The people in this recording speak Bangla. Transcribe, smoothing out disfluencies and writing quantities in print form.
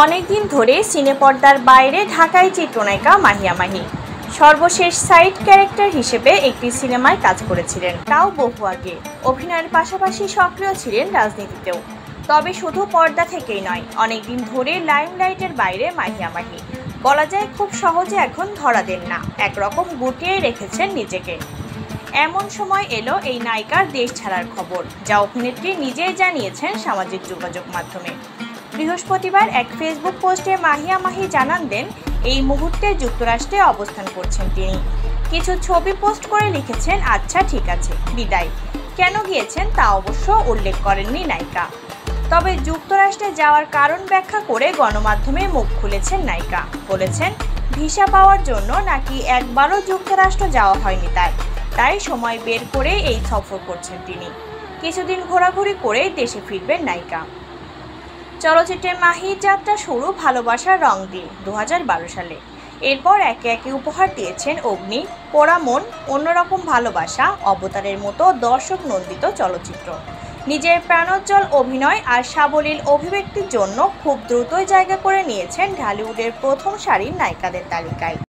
অনেকদিন ধরে সিনে পর্দার বাইরে ঢাকায় চিত্রনায়িকা মাহিয়া মাহি সর্বশেষ সাইড ক্যারেক্টার হিসেবে একটি সিনেমায় কাজ করেছিলেন, তাও বহু আগে। অভিনয়ের পাশাপাশি সক্রিয় ছিলেন রাজনীতিতেও। তবে শুধু পর্দা থেকেই নয়, অনেকদিন ধরে লাইমলাইটের বাইরে মাহিয়া মাহি বলা যায় খুব সহজে এখন ধরা দেন না, একরকম গুটিয়ে রেখেছেন নিজেকে। এমন সময় এলো এই নায়িকার দেশ ছাড়ার খবর, যা অভিনেত্রী নিজেই জানিয়েছেন সামাজিক যোগাযোগ মাধ্যমে। বৃহস্পতিবার এক ফেসবুক পোস্টে মাহিয়া মাহি জানান দেন এই মুহূর্তে যুক্তরাষ্ট্রে অবস্থান করছেন তিনি। কিছু ছবি পোস্ট করে লিখেছেন, আচ্ছা ঠিক আছে, বিদায়। কেন গিয়েছেন তা অবশ্য উল্লেখ করেননি নায়িকা। তবে যুক্তরাষ্ট্রে যাওয়ার কারণ ব্যাখ্যা করে গণমাধ্যমে মুখ খুলেছেন নায়িকা। বলেছেন ভিসা পাওয়ার জন্য নাকি একবারও যুক্তরাষ্ট্র যাওয়া হয়নি তাই সময় বের করে এই সফর করছেন তিনি। কিছুদিন ঘোরাঘুরি করে দেশে ফিরবেন নায়িকা। চলচ্চিত্রে মাহির যাত্রা শুরু ভালোবাসার রং দিয়ে 2012 সালে। এরপর একে একে উপহার দিয়েছেন অগ্নি, পোড়া মন, অন্যরকম ভালোবাসা, অবতারের মতো দর্শক নন্দিত চলচ্চিত্র। নিজের প্রাণোজ্জ্বল অভিনয় আর সাবলীল অভিব্যক্তির জন্য খুব দ্রুতই জায়গা করে নিয়েছেন ঢালিউডের প্রথম সারির নায়িকাদের তালিকায়।